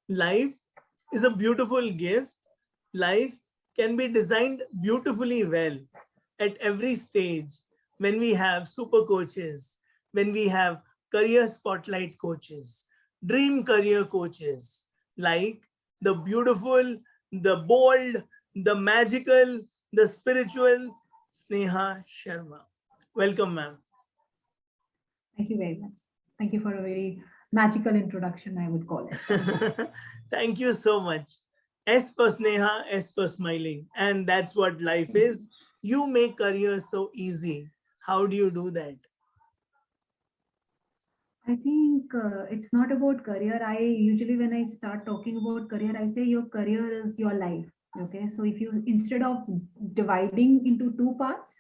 Life is a beautiful gift. Life can be designed beautifully well at every stage when we have super coaches, when we have career spotlight coaches, dream career coaches, like the beautiful, the bold, the magical, the spiritual Sneha Sharma. Welcome, ma'am. Thank you very much. Thank you for a very magical introduction, I would call it. Thank you so much. S for Sneha, S for smiling. And that's what life Thank you. is. You make career so easy. How do you do that? I think it's not about career. I usually, when I start talking about career, I say your career is your life. Okay. So if you, instead of dividing into two parts,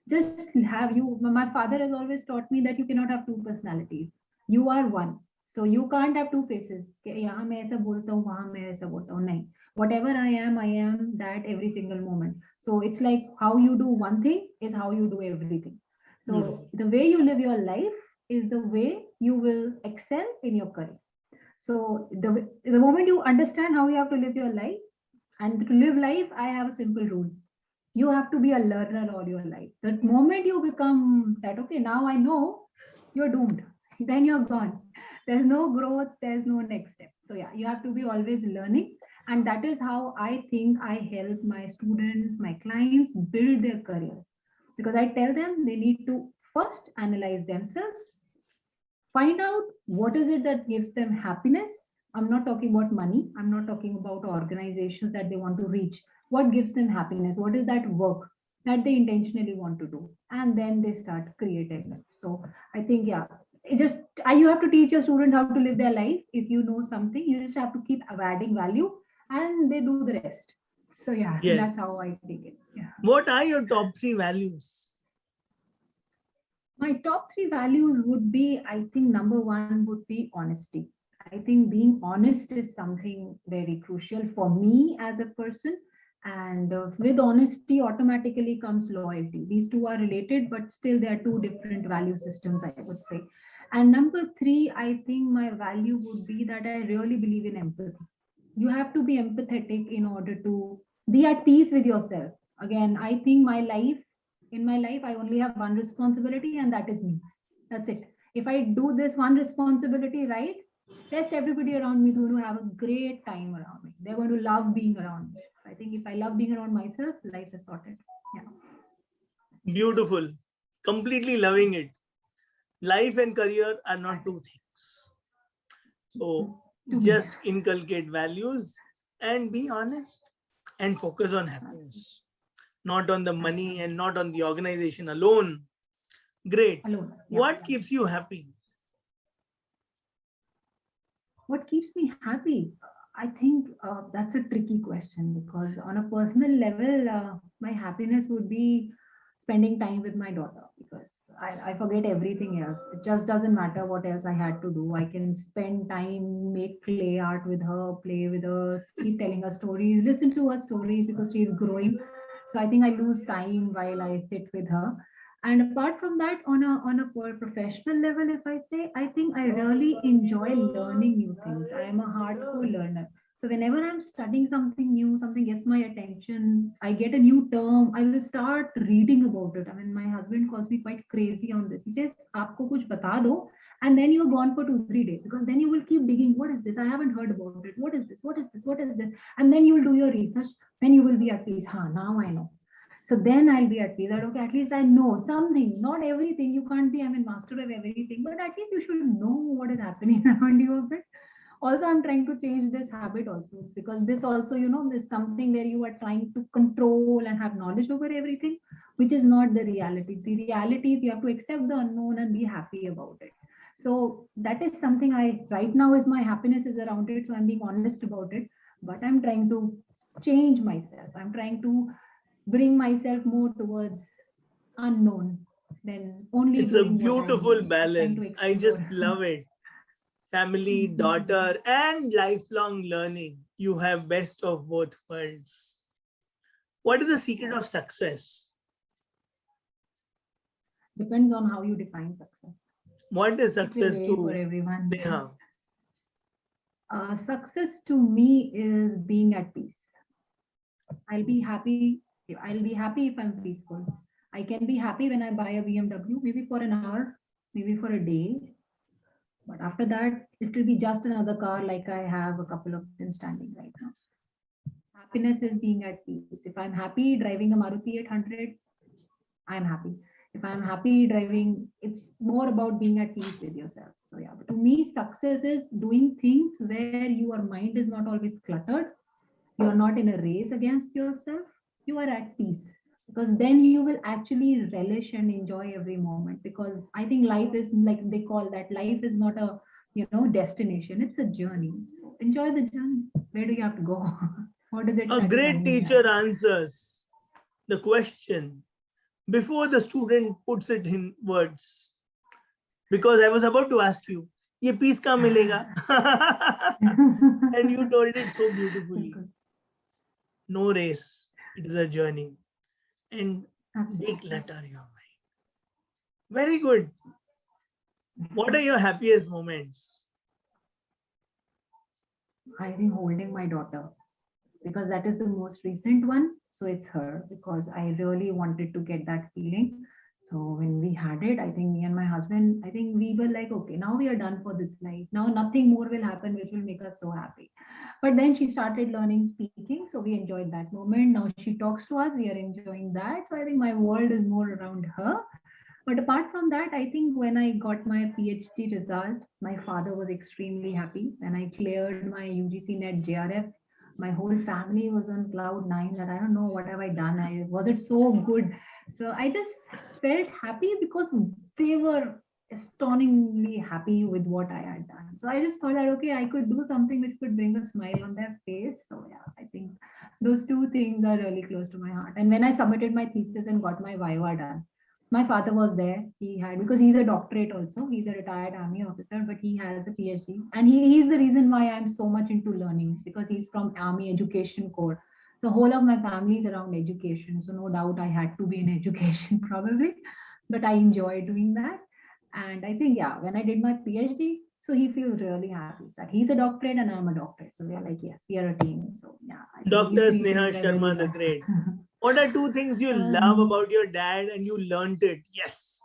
just have you, my father has always taught me that you cannot have two personalities. You are one. So you can't have two faces. कि यहाँ मैं ऐसा बोलता हूँ, वहाँ मैं ऐसा बोलता हूँ. नहीं. Whatever I am that every single moment. So it's like how you do one thing is how you do everything. So Beautiful. the way you live your life is the way you will excel in your career. So the moment you understand how you have to live your life, and to live life, I have a simple rule. You have to be a learner all your life. The moment you become that, okay, now I know, you're doomed. Then you're gone. There's no growth, there's no next step. So yeah, you have to be always learning. And that is how I think I help my students, my clients build their careers. Because I tell them they need to first analyze themselves, find out what is it that gives them happiness. I'm not talking about money. I'm not talking about organizations that they want to reach. What gives them happiness? What is that work that they intentionally want to do? And then they start creating it. So I think, yeah, it just you have to teach your students how to live their life. If you know something, you just have to keep adding value, and they do the rest. So yeah, that's how Yes. I take it. Yeah. What are your top three values? My top three values would be, I think number one would be honesty. I think being honest is something very crucial for me as a person. And with honesty, automatically comes loyalty. These two are related, but still they are two different value systems, I would say. And number three, I think my value would be that I really believe in empathy. You have to be empathetic in order to be at peace with yourself. Again, I think my life in my life, I only have one responsibility, and that is me. That's it. If I do this one responsibility right, rest everybody around me is going to have a great time around me. They're going to love being around me. So I think if I love being around myself, life is sorted. Yeah. Beautiful. Completely loving it. Life and career are not two things. So To me. just inculcate values and be honest and focus on happiness, not on the money Absolutely. and not on the organization alone. Great. Alone. Yeah. What keeps you happy? What keeps me happy? I think that's a tricky question, because on a personal level, my happiness would be spending time with my daughter, because I forget everything else. It just doesn't matter what else I had to do. I can spend time, make clay art with her, play with her, keep telling her stories, listen to her stories, because she is growing. So I think I lose time while I sit with her. And apart from that, on a professional level, if I say, I think I really enjoy learning new things. I am a hardcore learner. So whenever I'm studying something new, something gets my attention, I get a new term, I will start reading about it. I mean, my husband calls me quite crazy on this. He says, "Aapko kuch bata do," and then you're gone for 2 3 days, because then you will keep digging. What is this? I haven't heard about it. What is this? What is this? What is this? And then you will do your research. Then you will be at peace. Ha, now I know. So then I'll be at peace that, okay, at least I know something, not everything. You can't be, I mean, master of everything, but at least you should know what is happening around you a bit. Also, I'm trying to change this habit also, because this also, is something where you are trying to control and have knowledge over everything, which is not the reality. The reality is you have to accept the unknown and be happy about it. So that is something I right now is my happiness is around it. So I'm being honest about it, but I'm trying to change myself. I'm trying to bring myself more towards unknown than only It's a doing what I beautiful know, trying to balance. I explore. just love it. Family, daughter, and lifelong learning. You have best of both worlds. What is the secret of success? Depends on how you define success. What is It will success vary for to everyone. Neha? Success to me is being at peace. I'll be happy. I'll be happy if I'm peaceful. I can be happy when I buy a BMW, maybe for an hour, maybe for a day. But after that, it will be just another car like I have a couple of them standing right now. Happiness is being at peace. If I'm happy driving a Maruti 800, I'm happy. If I'm happy driving, it's more about being at peace with yourself. So yeah, to me, success is doing things where your mind is not always cluttered. You are not in a race against yourself. You are at peace, because then you will actually relish and enjoy every moment. Because I think life is, like they call that, life is not a destination. It's a journey. So enjoy the journey. Where do you have to go? What does it A satisfy great in the teacher end? answers the question before the student puts it in words. Because I was about to ask you, ye peace ka milega? And you told it so beautifully. No race, it is a journey. And declutter your mind. Very good. What are your happiest moments? I think holding my daughter, because that is the most recent one. So it's her, because I really wanted to get that feeling. So when we had it, I think me and my husband, I think we were like, okay, now we are done for this life. Now nothing more will happen which will make us so happy. But then she started learning speaking. So we enjoyed that moment. Now she talks to us. We are enjoying that. So I think my world is more around her. But apart from that, I think when I got my PhD result, my father was extremely happy. When I cleared my UGC NET JRF, my whole family was on cloud nine that I don't know what have I done. Was it so good? So I just felt happy because they were astonishingly happy with what I had done. So I just thought that okay, I could do something which could bring a smile on their face. So yeah, I think those two things are really close to my heart. And when I submitted my thesis and got my Viva done, my father was there. He had, because he's a doctorate also. He's a retired army officer, but he has a PhD. And he's the reason why I'm so much into learning, because he's from Army Education Corps. So whole of my family is around education. So no doubt I had to be in education probably, but I enjoy doing that. And I think, yeah, when I did my PhD, so he feels really happy that he's a doctorate and I'm a doctorate. So we are like, yes, we are a team. So yeah, I think these Dr. three Sneha things I really Sharma the love. Great. What are two things you love about your dad and you learned it? Yes.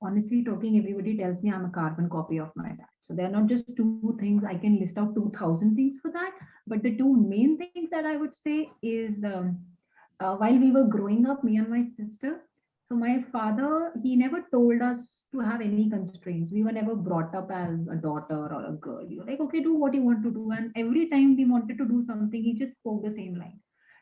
Honestly talking, everybody tells me I'm a carbon copy of my dad. So they're not just two things. I can list out 2,000 things for that. But the two main things that I would say is while we were growing up, me and my sister, so my father, he never told us to have any constraints. We were never brought up as a daughter or a girl. You're like, okay, do what you want to do. And every time we wanted to do something, he just spoke the same line.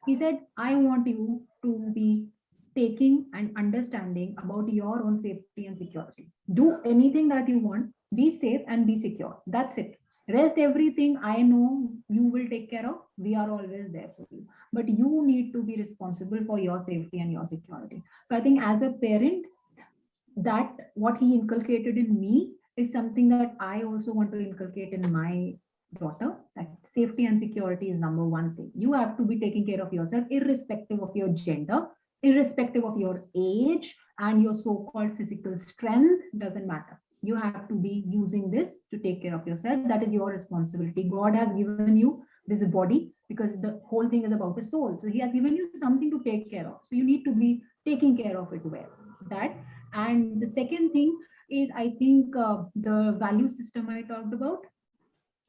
He said, I want you to be taking and understanding about your own safety and security. Do anything that you want, be safe and be secure. That's it. Rest everything I know you will take care of. We are always there for you. But you need to be responsible for your safety and your security. So I think as a parent, that what he inculcated in me is something that I also want to inculcate in my daughter, that safety and security is number one thing. You have to be taking care of yourself irrespective of your gender, irrespective of your age and your so-called physical strength, doesn't matter. You have to be using this to take care of yourself. That is your responsibility. God has given you this body because the whole thing is about the soul. So he has given you something to take care of. So you need to be taking care of it well. That. And the second thing is, I think the value system I talked about,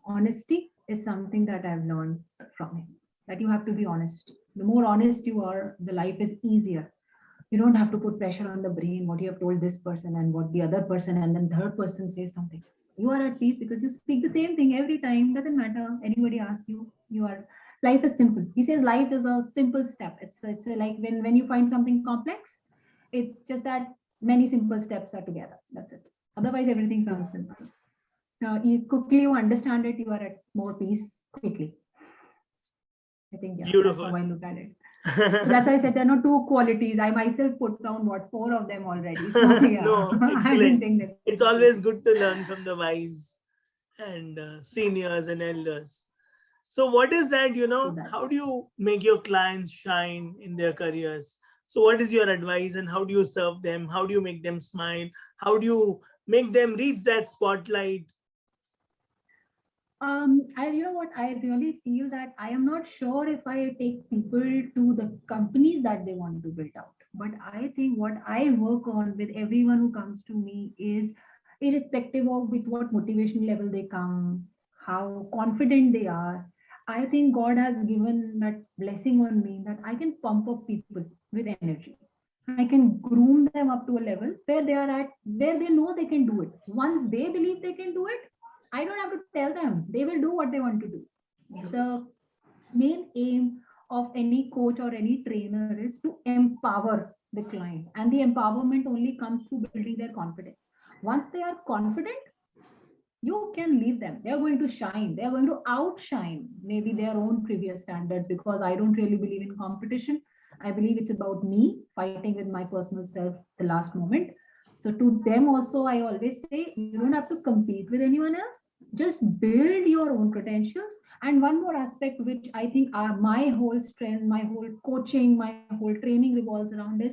honesty is something that I've learned from him, that you have to be honest. The more honest you are, the life is easier. You don't have to put pressure on the brain, what you have told this person and what the other person, and then third person says something. You are at peace because you speak the same thing every time. Doesn't matter. Anybody asks you, you are. Life is simple. He says life is a simple step. It's like when you find something complex, it's just that many simple steps are together. That's it. Otherwise, everything sounds simple. You quickly you understand it, you are at more peace quickly. I think yeah, that's Beautiful. how I look at it. So that's why I said there are no two qualities. I myself put down what 4 of them already. So yeah, No, I didn't excellent. think that. It's always good to learn from the wise and seniors and elders. So what is that, how do you make your clients shine in their careers? So what is your advice and how do you serve them? How do you make them smile? How do you make them reach that spotlight? You know what, I really feel that I am not sure if I take people to the companies that they want to build out. But I think what I work on with everyone who comes to me is irrespective of with what motivation level they come, how confident they are. I think God has given that blessing on me that I can pump up people with energy. I can groom them up to a level where they are at, where they know they can do it. Once they believe they can do it, I don't have to tell them. They will do what they want to do. The main aim of any coach or any trainer is to empower the client. And the empowerment only comes through building their confidence. Once they are confident, you can leave them. They're going to shine. They're going to outshine maybe their own previous standard because I don't really believe in competition. I believe it's about me fighting with my personal self the last moment. So to them also, I always say you don't have to compete with anyone else. Just build your own credentials. And one more aspect, which I think are my whole strength, my whole coaching, my whole training revolves around is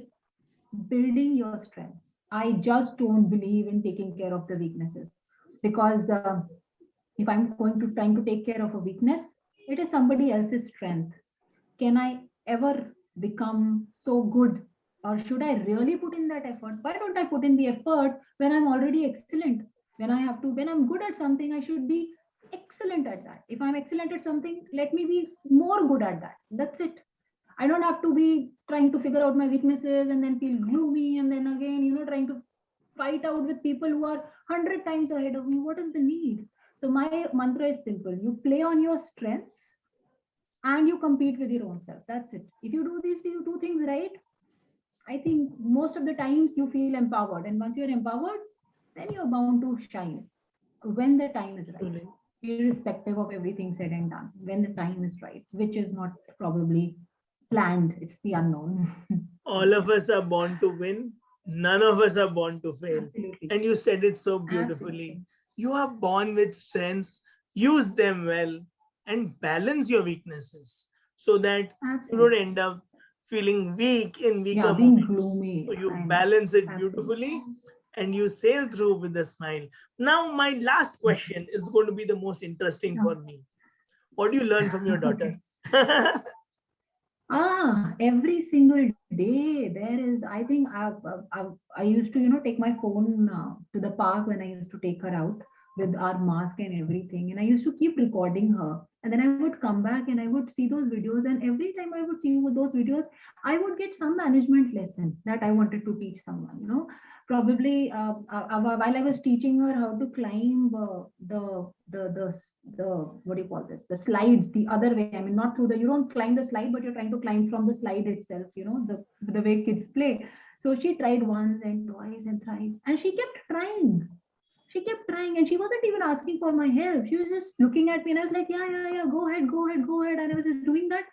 building your strengths. I just don't believe in taking care of the weaknesses because if I'm going to trying to take care of a weakness, it is somebody else's strength. Can I ever become so good? Or should I really put in that effort? Why don't I put in the effort when I'm already excellent? When I'm good at something, I should be excellent at that. If I'm excellent at something, let me be more good at that. That's it. I don't have to be trying to figure out my weaknesses and then feel gloomy and then again, trying to fight out with people who are 100 times ahead of me. What is the need? So my mantra is simple. You play on your strengths and you compete with your own self. That's it. If you do these two things right, I think most of the times you feel empowered. And once you're empowered, then you're bound to shine when the time is right, irrespective of everything said and done, when the time is right, which is not probably planned, it's the unknown. All of us are born to win. None of us are born to fail. Absolutely. And you said it so beautifully. Absolutely. You are born with strengths, use them well, and balance your weaknesses so that you don't Absolutely. end up feeling weak in weaker Yeah, being moments. gloomy. So you I know. balance it Absolutely. beautifully and you sail through with a smile. Now, my last question is going to be the most interesting Yeah. for me. What do you learn from your daughter? Every single day there is. I think I used to, take my phone to the park when I used to take her out with our mask and everything, and I used to keep recording her. And then I would come back and I would see those videos, and every time I would see those videos, I would get some management lesson that I wanted to teach someone. Probably while I was teaching her how to climb the what do you call this? The slides the other way. I mean, not through the, you don't climb the slide, but you're trying to climb from the slide itself. The way kids play. So she tried once and twice and thrice, and she kept trying. She kept trying, and she wasn't even asking for my help. She was just looking at me, and I was like, yeah, yeah, yeah, go ahead, go ahead, go ahead. And I was just doing that,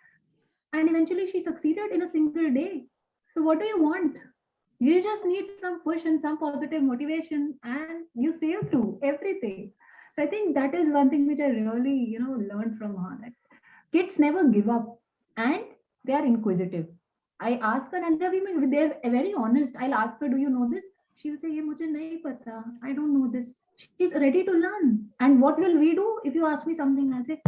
and eventually she succeeded in a single day. So what do you want? You just need some push and some positive motivation, and you sail through everything. So I think that is one thing which I really, learned from her, that kids never give up and they are inquisitive. I ask her, and they're very honest. I'll ask her, do you know this? She will say, "Ye mujhe nahi pata. I don't know this." She's ready to learn. And what will we do if you ask me something? I'll say,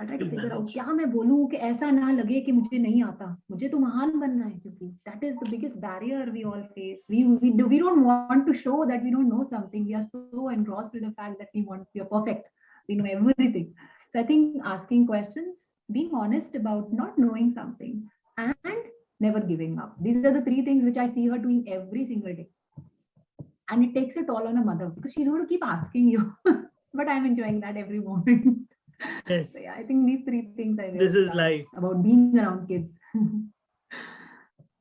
I try to figure out क्या मैं बोलूं कि ऐसा ना लगे कि मुझे नहीं आता. मुझे तो महान बनना है, क्योंकि that is the biggest barrier we all face. We don't want to show that we don't know something. We are so engrossed with the fact that we are perfect. We know everything. So I think asking questions, being honest about not knowing something, and never giving up. These are the three things which I see her doing every single day. And it takes it all on a mother because she's going to keep asking you. But I'm enjoying that every moment. Yes. So yeah, I think these three things I really This is love life. about being around kids.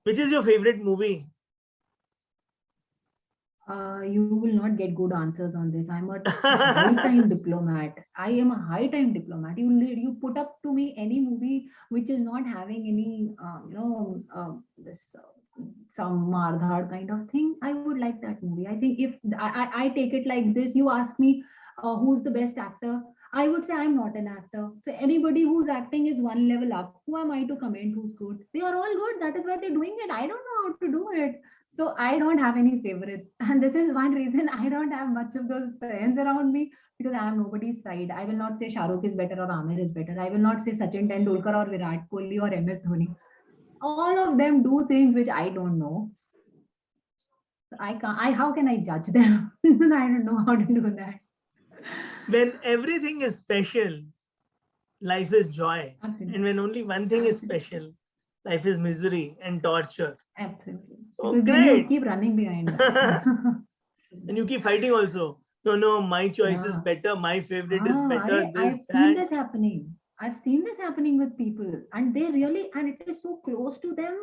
Which is your favorite movie? You will not get good answers on this. I'm a high-time diplomat. I am a high-time diplomat. You put up to me any movie which is not having any, this some Mardhar kind of thing. I would like that movie. I think if I take it like this, you ask me who's the best actor, I would say I'm not an actor. So anybody who's acting is one level up. Who am I to comment who's good? They are all good. That is why they're doing it. I don't know how to do it. So I don't have any favorites. And this is one reason I don't have much of those friends around me, because I am nobody's side. I will not say Shah Rukh is better or Amir is better. I will not say Sachin Tendulkar or Virat Kohli or MS Dhoni. All of them do things which I don't know. I can't, how can I judge them? I don't know how to do that. When everything is special, life is joy. Absolutely. And when only one thing is special, life is misery and torture. Absolutely. Oh, Because then you great. keep running behind that. And you keep fighting also. No, my choice is Yeah. better. My favorite is better. I've seen this happening. I've seen this happening with people, and they really, and it is so close to them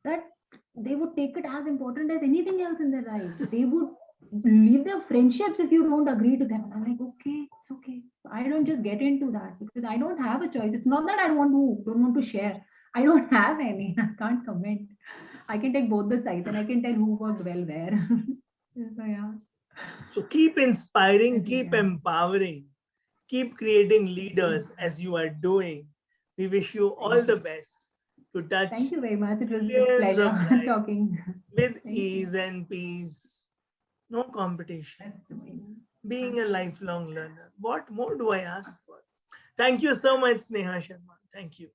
that they would take it as important as anything else in their life. They would leave their friendships if you don't agree to them. And I'm like, okay, it's okay. I don't just get into that because I don't have a choice. It's not that I don't want to share. I don't have any. I can't comment. I can take both the sides and I can tell who worked well where. So yeah. So keep inspiring, Yes, keep yeah. empowering, keep creating leaders as you are doing. We wish you all the best to touch Thank you very much. It was a millions of pleasure lives talking. with Thank you. ease and peace. No competition. That's the way. Being a lifelong learner. What more do I ask for? Thank you so much, Sneha Sharma. Thank you.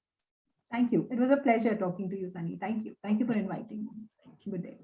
Thank you. It was a pleasure talking to you, Sunny. Thank you. Thank you for inviting me. Good day.